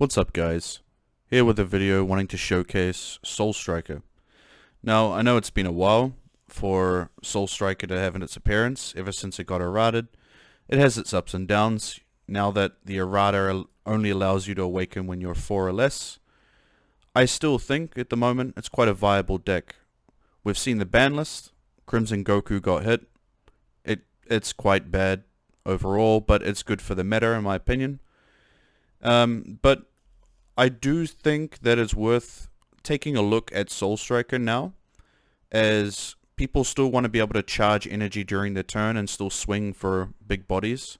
What's up guys? Here with a video wanting to showcase Soul Striker. Now I know it's been a while for Soul Striker to have its appearance ever since it got errated. It has its ups and downs now that the errata only allows you to awaken when you're 4 or less. I still think at the moment it's quite a viable deck. We've seen the ban list, Crimson Goku got hit. It's quite bad overall, but it's good for the meta in my opinion. But I do think that it's worth taking a look at Soul Striker now, as people still want to be able to charge energy during their turn and still swing for big bodies,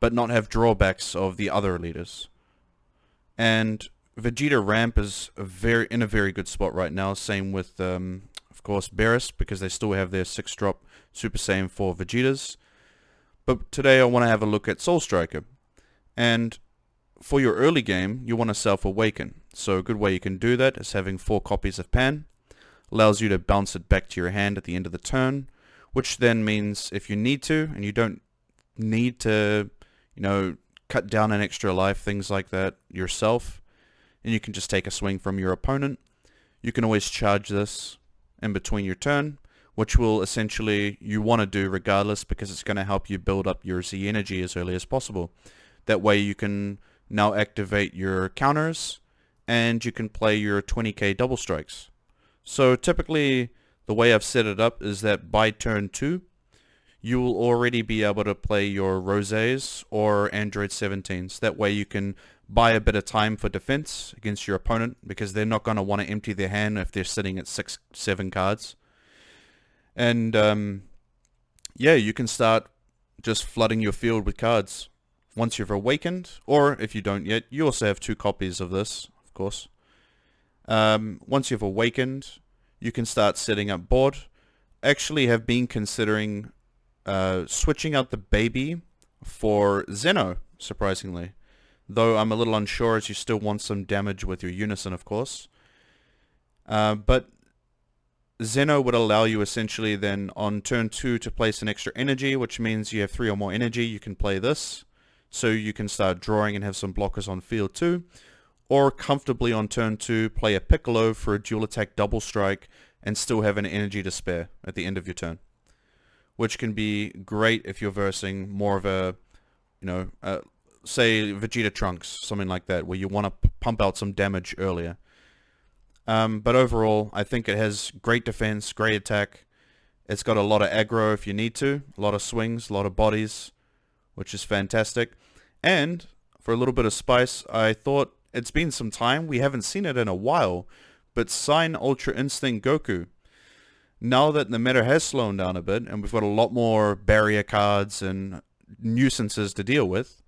but not have drawbacks of the other leaders. And Vegeta Ramp is in a very good spot right now. Same with, of course, Beerus, because they still have their 6-drop Super Saiyan 4 Vegetas. But today I want to have a look at Soul Striker. And for your early game, you want to self-awaken. So a good way you can do that is having 4 copies of Pan. Allows you to bounce it back to your hand at the end of the turn, which then means if you need to, and you don't need to, cut down an extra life, things like that yourself, and you can just take a swing from your opponent, you can always charge this in between your turn, which will essentially, you want to do regardless, because it's going to help you build up your Z energy as early as possible. That way you can now activate your counters, and you can play your 20k double strikes. So typically, the way I've set it up is that by turn 2, you will already be able to play your Rosés or Android 17s. That way you can buy a bit of time for defense against your opponent, because they're not going to want to empty their hand if they're sitting at 6-7 cards. And yeah, you can start just flooding your field with cards. Once you've awakened, or if you don't yet, you also have 2 copies of this, of course. Once you've awakened, you can start setting up board. Actually have been considering switching out the baby for Zeno, surprisingly. Though I'm a little unsure, as you still want some damage with your Unison, of course. But Zeno would allow you essentially then on turn 2 to place an extra energy, which means you have 3 or more energy, you can play this. So you can start drawing and have some blockers on field 2. Or comfortably on turn 2, play a Piccolo for a dual attack double strike and still have an energy to spare at the end of your turn. Which can be great if you're versing more of a, say Vegeta Trunks, something like that, where you want to pump out some damage earlier. But overall, I think it has great defense, great attack. It's got a lot of aggro if you need to, a lot of swings, a lot of bodies, which is fantastic. And for a little bit of spice, I thought it's been some time, we haven't seen it in a while, but Sign Ultra Instinct Goku. Now that the meta has slowed down a bit, and we've got a lot more barrier cards and nuisances to deal with,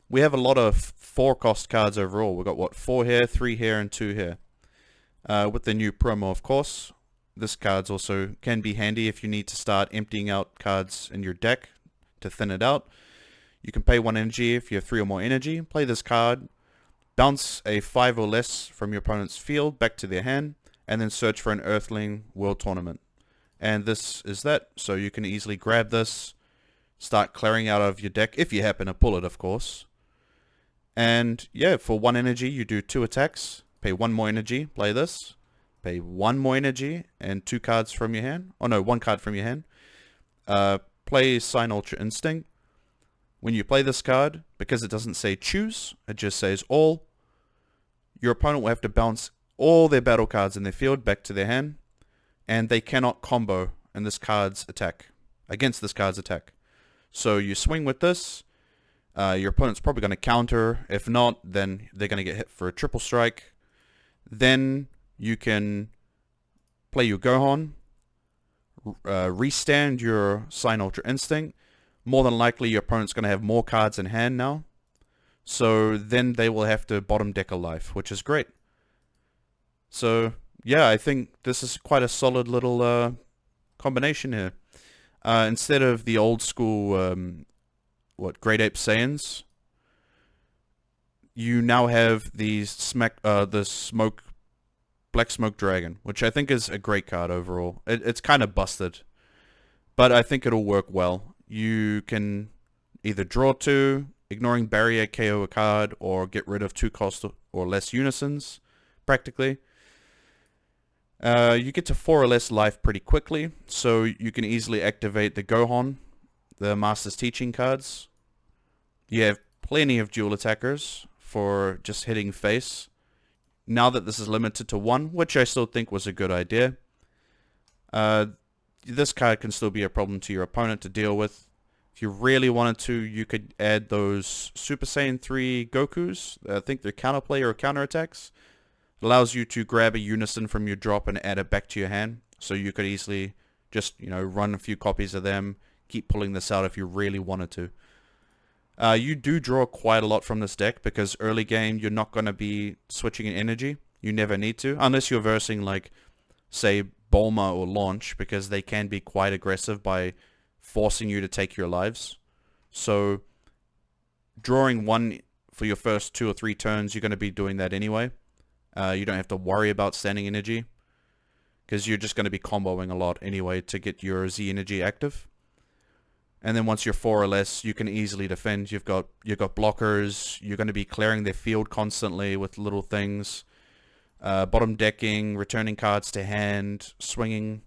we have a lot of 4-cost cards overall. We've got, 4 here, 3 here, and 2 here. With the new promo, of course, this card's also can be handy if you need to start emptying out cards in your deck to thin it out. You can pay 1 energy if you have 3 or more energy, play this card, bounce a 5 or less from your opponent's field back to their hand, and then search for an Earthling World Tournament. And this is that, so you can easily grab this, start clearing out of your deck, if you happen to pull it, of course. And yeah, for 1 energy, you do 2 attacks, pay 1 more energy, play this, pay 1 more energy, and 2 cards from your hand. Oh no, 1 card from your hand. Play Sign Ultra Instinct. When you play this card, because it doesn't say choose, it just says all, your opponent will have to bounce all their battle cards in their field back to their hand, and they cannot combo in this card's attack, against this card's attack. So you swing with this, your opponent's probably going to counter. If not, then they're going to get hit for a triple strike. Then you can play your Gohan, restand your Sign Ultra Instinct. More than likely your opponent's going to have more cards in hand now. So then they will have to bottom deck a life, which is great. So yeah, I think this is quite a solid little combination here. Instead of the old school, Great Ape Saiyans, you now have these Black Smoke Dragon, which I think is a great card overall. It's kind of busted, but I think it'll work well. You can either draw 2, ignoring barrier, KO a card, or get rid of 2 cost or less unisons, practically. You get to 4 or less life pretty quickly, so you can easily activate the Gohon, the Master's Teaching cards. You have plenty of dual attackers for just hitting face. Now that this is limited to 1, which I still think was a good idea, this card can still be a problem to your opponent to deal with. If you really wanted to, you could add those Super Saiyan 3 Gokus. I think they're counterplay or counterattacks. It allows you to grab a unison from your drop and add it back to your hand. So you could easily just, run a few copies of them, keep pulling this out if you really wanted to. You do draw quite a lot from this deck because early game you're not going to be switching in energy. You never need to, unless you're versing like, say, Bulma or Launch, because they can be quite aggressive by forcing you to take your lives. So drawing 1 for your first 2 or 3 turns, you're going to be doing that anyway. You don't have to worry about standing energy because you're just going to be comboing a lot anyway to get your Z energy active. And then once you're 4 or less, you can easily defend. You've got blockers. You're going to be clearing their field constantly with little things. Bottom decking, returning cards to hand, swinging.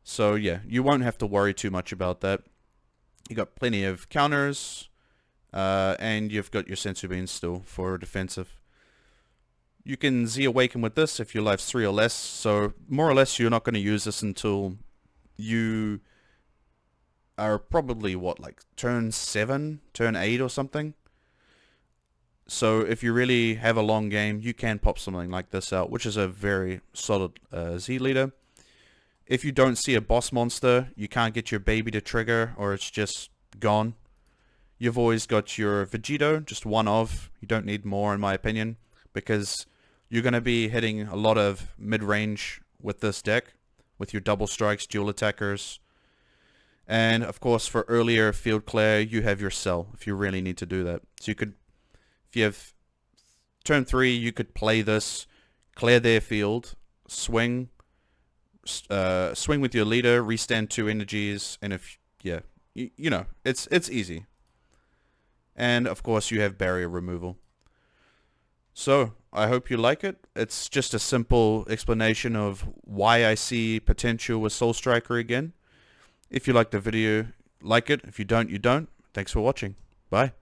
So yeah, you won't have to worry too much about that. You got plenty of counters, and you've got your Sensu Beans still for defensive. You can Z Awaken with this if your life's 3 or less. So more or less, you're not going to use this until you are probably like turn 7, turn 8 or something. So if you really have a long game, you can pop something like this out, which is a very solid Z leader. If you don't see a boss monster, you can't get your baby to trigger, or it's just gone. You've always got your Vegito, just one of. You don't need more in my opinion, because you're going to be hitting a lot of mid-range with this deck, with your double strikes, dual attackers. And of course for earlier field clear, you have your Cell, if you really need to do that. So you could, if you have turn 3, you could play this, clear their field, swing with your leader, restand 2 energies, and if, yeah, you know, it's easy. And of course you have barrier removal. So I hope you like it. It's just a simple explanation of why I see potential with Soul Striker again. If you like the video, like it. If you don't, you don't. Thanks for watching. Bye.